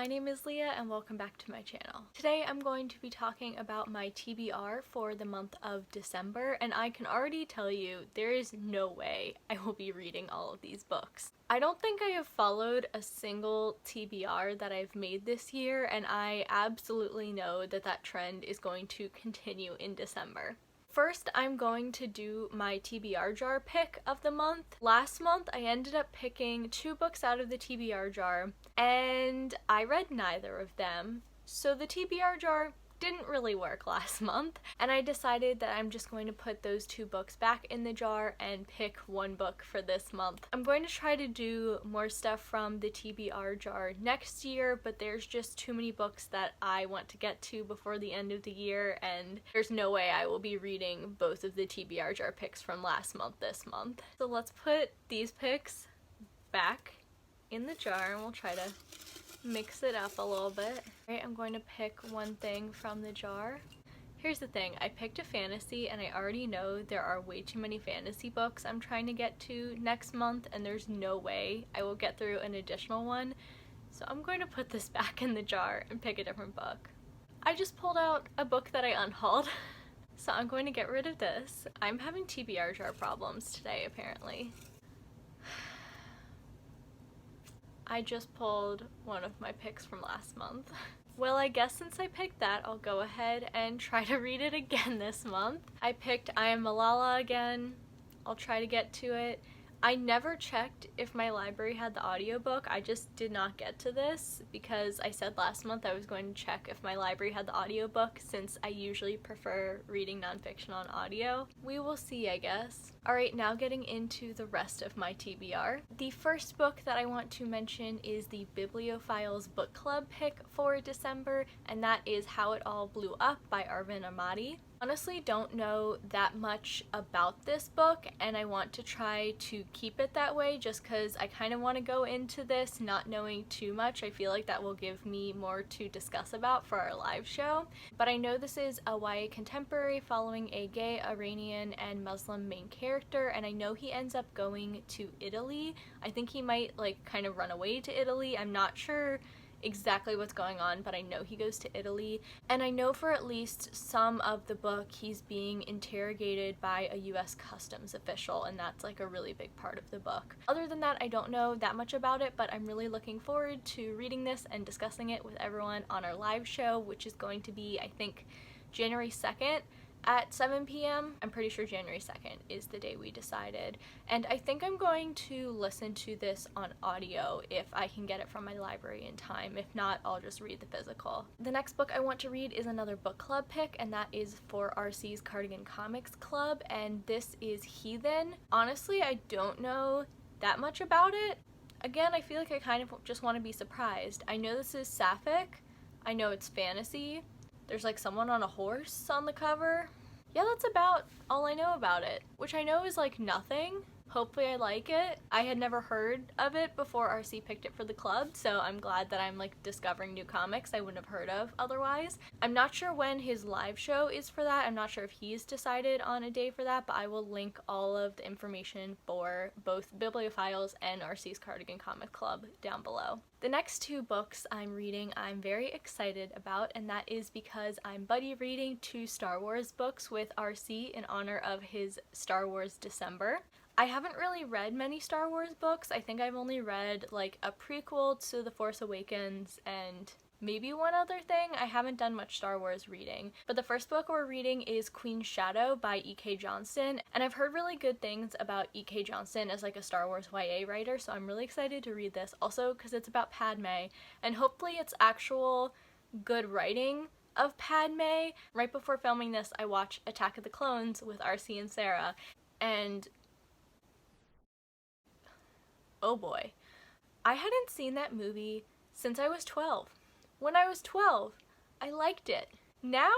my name is Leah and welcome back to my channel. Today I'm going to be talking about my TBR for the month of December, and I can already tell you there is no way I will be reading all of these books. I don't think I have followed a single TBR that I've made this year, and I absolutely know that that trend is going to continue in December. First, I'm going to do my Tbr Jar pick of the month. Last month, I ended up picking 2 books out of the Tbr Jar, and I read neither of them, so the Tbr Jar didn't really work last month, and I decided that I'm just going to put those 2 books back in the jar and pick 1 book for this month. I'm going to try to do more stuff from the Tbr Jar next year, but there's just too many books that I want to get to before the end of the year, and there's no way I will be reading both of the Tbr Jar picks from last month this month. So let's put these picks back in the jar and we'll try to mix it up a little bit. Alright, I'm going to pick one thing from the jar. Here's the thing, I picked a fantasy and I already know there are way too many fantasy books I'm trying to get to next month, and there's no way I will get through an additional one. So I'm going to put this back in the jar and pick a different book. I just pulled out a book that I unhauled, so I'm going to get rid of this. I'm having TBR jar problems today apparently. I just pulled one of my picks from last month. Well, I guess since I picked that, I'll go ahead and try to read it again this month. I picked Am Malala again. I'll try to get to it. I never checked if my library had the audiobook. I just did not get to this because I said last month I was going to check if my library had the audiobook, since I usually prefer reading nonfiction on audio. We will see, I guess. Alright, now getting into the rest of my TBR. The first book that I want to mention is the Bibliophiles Book Club pick for December, and that is How It All Blew Up by Arvin Ahmadi. Honestly, don't know that much about this book, and I want to try to keep it that way just because I kind of want to go into this not knowing too much. I feel like that will give me more to discuss about for our live show. But I know this is a YA contemporary following a gay, Iranian, and Muslim main character, and I know he ends up going to Italy. I think he might kind of run away to Italy. I'm not sure exactly what's going on, but I know he goes to Italy, and I know for at least some of the book he's being interrogated by a US customs official, and that's a really big part of the book. Other than that, I don't know that much about it, but I'm really looking forward to reading this and discussing it with everyone on our live show, which is going to be, I think, January 2nd at 7 p.m. I'm pretty sure January 2nd is the day we decided, and I think I'm going to listen to this on audio if I can get it from my library in time. If not, I'll just read the physical. The next book I want to read is another book club pick, and that is for RC's Cardigan Comics Club, and this is Heathen. Honestly, I don't know that much about it. Again, I feel like I kind of just want to be surprised. I know this is sapphic, I know it's fantasy. There's someone on a horse on the cover. Yeah, that's about all I know about it, which I know is nothing. Hopefully I like it. I had never heard of it before RC picked it for the club, so I'm glad that I'm discovering new comics I wouldn't have heard of otherwise. I'm not sure when his live show is for that. I'm not sure if he's decided on a day for that, but I will link all of the information for both Bibliophiles and RC's Cardigan Comic Club down below. The next 2 books I'm reading I'm very excited about, and that is because I'm buddy reading 2 Star Wars books with RC in honor of his Star Wars December. I haven't really read many Star Wars books. I think I've only read a prequel to The Force Awakens and maybe one other thing. I haven't done much Star Wars reading. But the first book we're reading is Queen's Shadow by E.K. Johnston, and I've heard really good things about E.K. Johnston as a Star Wars YA writer, so I'm really excited to read this. Also because it's about Padme, and hopefully it's actual good writing of Padme. Right before filming this, I watched Attack of the Clones with RC and Sarah, and oh boy, I hadn't seen that movie since I was 12. When I was 12, I liked it. Now,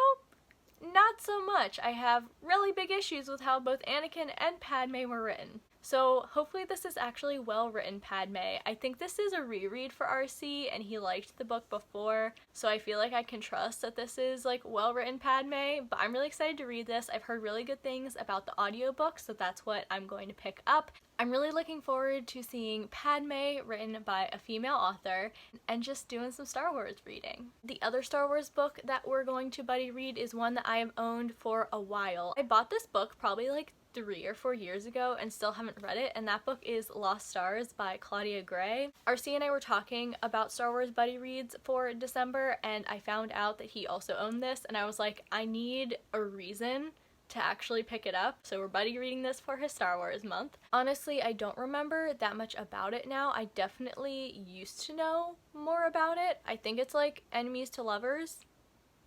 not so much. I have really big issues with how both Anakin and Padme were written. So hopefully this is actually well-written Padme. I think this is a reread for RC, and he liked the book before, so I feel like I can trust that this is well-written Padme, but I'm really excited to read this. I've heard really good things about the audiobook, so that's what I'm going to pick up. I'm really looking forward to seeing Padme, written by a female author, and just doing some Star Wars reading. The other Star Wars book that we're going to buddy read is one that I have owned for a while. I bought this book probably like 3 or 4 years ago and still haven't read it, and that book is Lost Stars by Claudia Gray. RC and I were talking about Star Wars buddy reads for December, and I found out that he also owned this, and I was like, I need a reason to actually pick it up, so we're buddy reading this for his Star Wars month. Honestly, I don't remember that much about it now. I definitely used to know more about it. I think it's like enemies to lovers,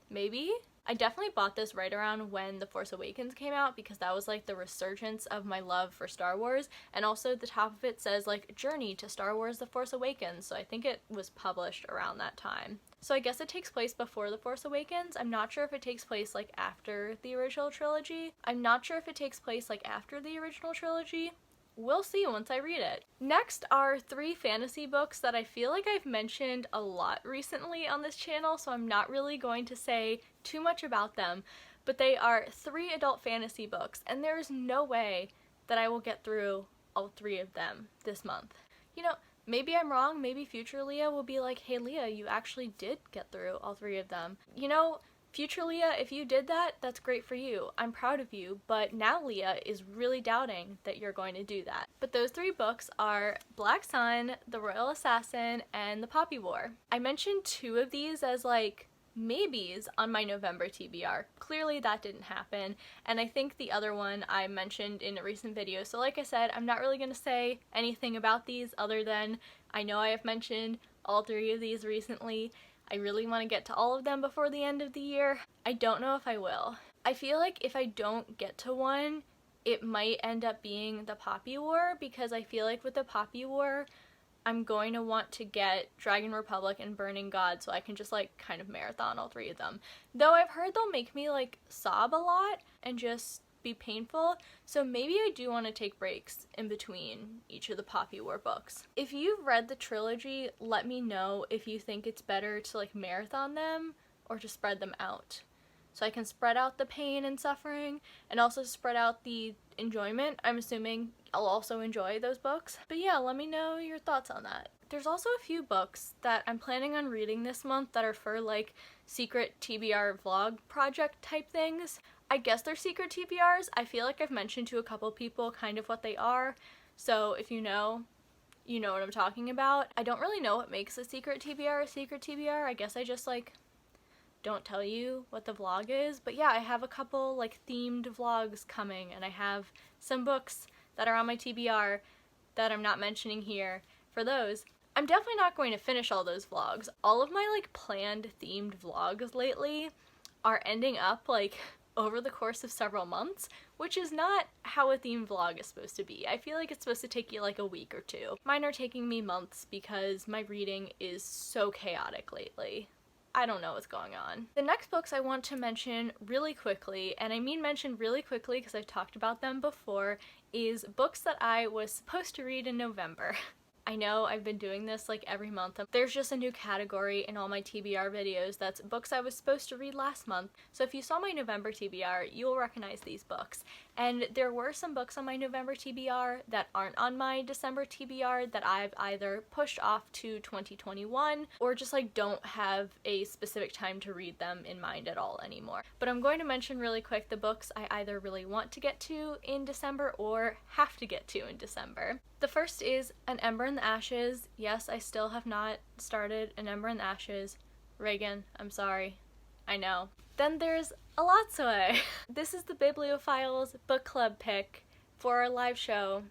maybe? I definitely bought this right around when The Force Awakens came out because that was like the resurgence of my love for Star Wars, and also the top of it says like Journey to Star Wars The Force Awakens, so I think it was published around that time. So I guess it takes place before The Force Awakens. I'm not sure if it takes place like after the original trilogy. We'll see once I read it. Next are 3 fantasy books that I feel like I've mentioned a lot recently on this channel, so I'm not really going to say too much about them, but they are 3 adult fantasy books, and there's no way that I will get through all 3 of them this month. You know, maybe I'm wrong, maybe future Leah will be like, hey Leah, you actually did get through all 3 of them. You know, future Leah, if you did that, that's great for you. I'm proud of you, but now Leah is really doubting that you're going to do that. But those 3 books are Black Sun, The Royal Assassin, and The Poppy War. I mentioned 2 of these as like maybes on my November TBR. Clearly that didn't happen, and I think the other one I mentioned in a recent video. So like I said, I'm not really going to say anything about these other than I know I have mentioned all 3 of these recently. I really want to get to all of them before the end of the year. I don't know if I will. I feel like if I don't get to one, it might end up being The Poppy War, because I feel like with The Poppy War, I'm going to want to get Dragon Republic and Burning God so I can just like kind of marathon all 3 of them. Though I've heard they'll make me like sob a lot and just be painful, so maybe I do want to take breaks in between each of the Poppy War books. If you've read the trilogy, let me know if you think it's better to like marathon them or to spread them out, so I can spread out the pain and suffering and also spread out the enjoyment. I'm assuming I'll also enjoy those books. But yeah, let me know your thoughts on that. There's also a few books that I'm planning on reading this month that are for like secret TBR vlog project type things. I guess they're secret TBRs. I feel like I've mentioned to a couple people kind of what they are, so if you know what I'm talking about. I don't really know what makes a secret TBR a secret TBR. I guess I just like don't tell you what the vlog is. But yeah, I have a couple like themed vlogs coming, and I have some books that are on my TBR that I'm not mentioning here for those. I'm definitely not going to finish all those vlogs. All of my like planned themed vlogs lately are ending up like over the course of several months, which is not how a themed vlog is supposed to be. I feel like it's supposed to take you like a week or 2. Mine are taking me months because my reading is so chaotic lately. I don't know what's going on. The next books I want to mention really quickly, and I mean mention really quickly because I've talked about them before, is books that I was supposed to read in November. I know I've been doing this like every month. There's just a new category in all my TBR videos that's books I was supposed to read last month. So if you saw my November TBR, you'll recognize these books. And there were some books on my November TBR that aren't on my December TBR that I've either pushed off to 2021 or just like don't have a specific time to read them in mind at all anymore. But I'm going to mention really quick the books I either really want to get to in December or have to get to in December. The first is An Ember in the Ashes. Yes, I still have not started An Ember in the Ashes. Reagan, I'm sorry. I know. Then there's Alatsue. This is the Bibliophiles book club pick for our live show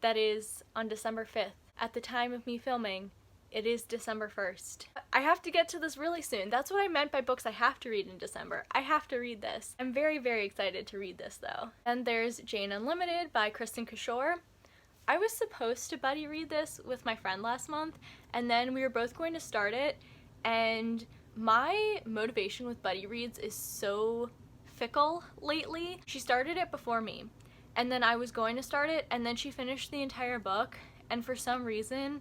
that is on December 5th. At the time of me filming, it is December 1st. I have to get to this really soon. That's what I meant by books I have to read in December. I have to read this. I'm very, very excited to read this though. Then there's Jane Unlimited by Kristen Kishore. I was supposed to buddy read this with my friend last month, and then we were both going to start it, and my motivation with buddy reads is so fickle lately. She started it before me, and then I was going to start it, and then she finished the entire book, and for some reason,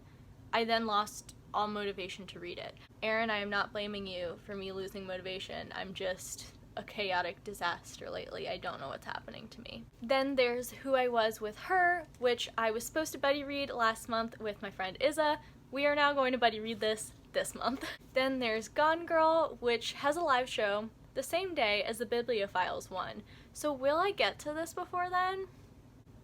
I then lost all motivation to read it. Erin, I am not blaming you for me losing motivation. I'm just a chaotic disaster lately. I don't know what's happening to me. Then there's Who I Was with Her, which I was supposed to buddy read last month with my friend Izza. We are now going to buddy read this month. Then there's Gone Girl, which has a live show the same day as the Bibliophiles one. So will I get to this before then?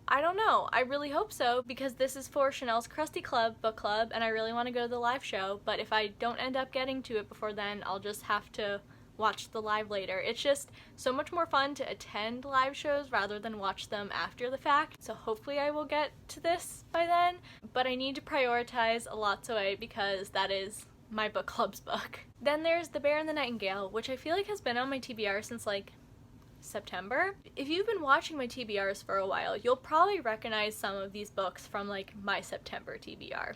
I don't know. I really hope so, because this is for Chanel's Krusty Club book club, and I really want to go to the live show, but if I don't end up getting to it before then, I'll just have to watch the live later. It's just so much more fun to attend live shows rather than watch them after the fact, so hopefully I will get to this by then, but I need to prioritize A Lot's Away because that is my book club's book. Then there's The Bear and the Nightingale, which I feel like has been on my TBR since like September. If you've been watching my TBRs for a while, you'll probably recognize some of these books from like my September TBR.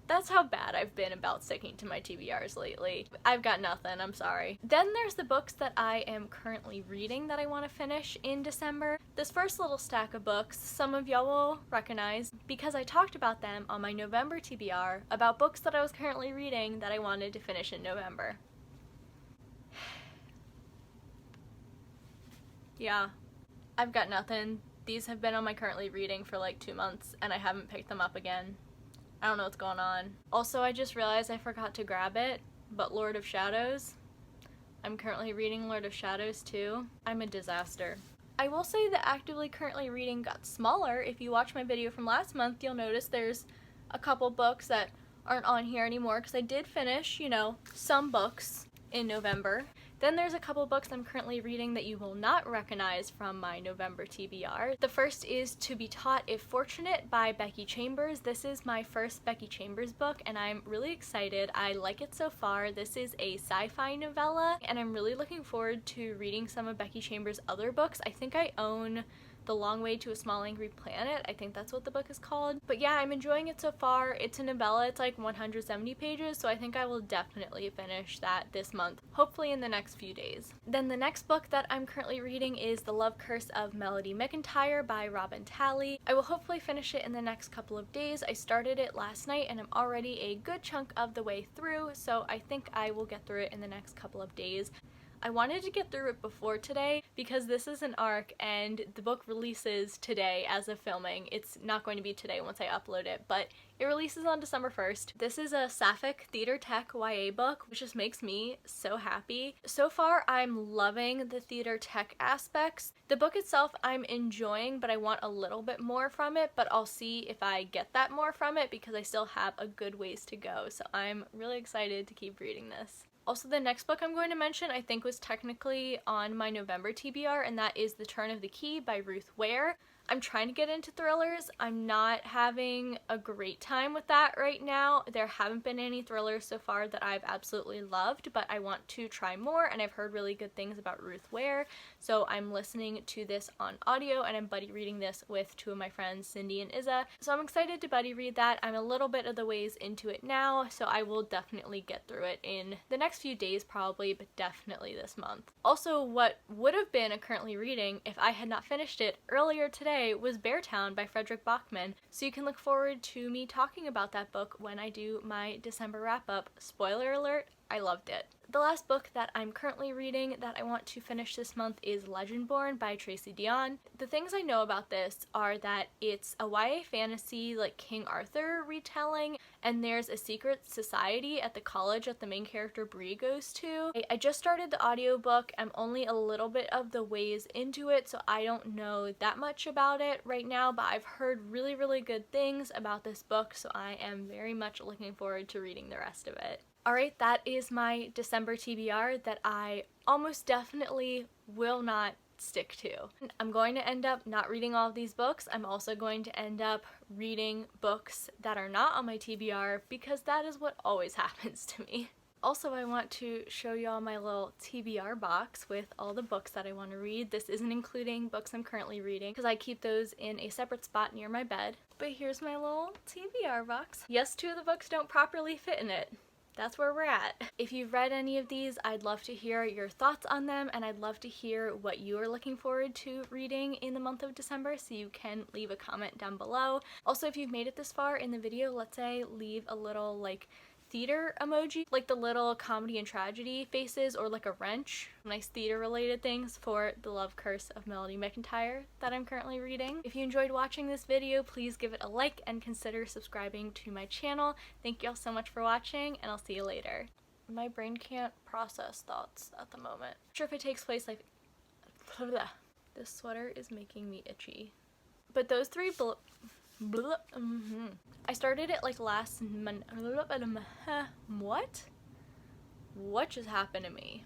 That's how bad I've been about sticking to my TBRs lately. I've got nothing, I'm sorry. Then there's the books that I am currently reading that I want to finish in December. This first little stack of books, some of y'all will recognize because I talked about them on my November TBR about books that I was currently reading that I wanted to finish in November. Yeah, I've got nothing. These have been on my currently reading for like 2 months and I haven't picked them up again. I don't know what's going on. Also, I just realized I forgot to grab it, but Lord of Shadows. I'm currently reading Lord of Shadows too. I'm a disaster. I will say the actively currently reading got smaller. If you watch my video from last month, you'll notice there's a couple books that aren't on here anymore because I did finish, some books in November. Then there's a couple books I'm currently reading that you will not recognize from my November TBR. The first is To Be Taught If Fortunate by Becky Chambers. This is my first Becky Chambers book and I'm really excited. I like it so far. This is a sci-fi novella and I'm really looking forward to reading some of Becky Chambers' other books. I think I own The Long Way to a Small Angry Planet. I think that's what the book is called. But yeah, I'm enjoying it so far. It's a novella. It's like 170 pages, so I think I will definitely finish that this month, hopefully in the next few days. Then the next book that I'm currently reading is The Love Curse of Melody McIntyre by Robin Talley. I will hopefully finish it in the next couple of days. I started it last night and I'm already a good chunk of the way through, so I think I will get through it in the next couple of days. I wanted to get through it before today because this is an arc and the book releases today as of filming. It's not going to be today once I upload it, but it releases on December 1st. This is a Sapphic Theater Tech YA book, which just makes me so happy. So far, I'm loving the theater tech aspects. The book itself I'm enjoying, but I want a little bit more from it, but I'll see if I get that more from it because I still have a good ways to go, so I'm really excited to keep reading this. Also, the next book I'm going to mention I think was technically on my November TBR, and that is The Turn of the Key by Ruth Ware. I'm trying to get into thrillers. I'm not having a great time with that right now. There haven't been any thrillers so far that I've absolutely loved, but I want to try more, and I've heard really good things about Ruth Ware, so I'm listening to this on audio, and I'm buddy reading this with two of my friends, Cindy and Izza. So I'm excited to buddy read that. I'm a little bit of the ways into it now, so I will definitely get through it in the next few days probably, but definitely this month. Also, what would have been a currently reading if I had not finished it earlier today was Beartown by Frederick Bachman, so you can look forward to me talking about that book when I do my December wrap-up. Spoiler alert, I loved it. The last book that I'm currently reading that I want to finish this month is Legendborn by Tracy Deonn. The things I know about this are that it's a YA fantasy like King Arthur retelling, and there's a secret society at the college that the main character Bree goes to. I just started the audiobook. I'm only a little bit of the ways into it, so I don't know that much about it right now, but I've heard really, really good things about this book, so I am very much looking forward to reading the rest of it. Alright, that is my December TBR that I almost definitely will not stick to. I'm going to end up not reading all of these books. I'm also going to end up reading books that are not on my TBR because that is what always happens to me. Also, I want to show y'all my little TBR box with all the books that I want to read. This isn't including books I'm currently reading because I keep those in a separate spot near my bed. But here's my little TBR box. Yes, two of the books don't properly fit in it. That's where we're at. If you've read any of these, I'd love to hear your thoughts on them, and I'd love to hear what you are looking forward to reading in the month of December, so you can leave a comment down below. Also, if you've made it this far in the video, let's say leave a little theater emoji, like the little comedy and tragedy faces, or like a wrench. Nice theater related things for The Love Curse of Melody McIntyre that I'm currently reading. If you enjoyed watching this video, please give it a like and consider subscribing to my channel. Thank you all so much for watching, and I'll see you later. My brain can't process thoughts at the moment. Not sure if it takes place like this sweater is making me itchy. But those three I started it like last month. What just happened to me?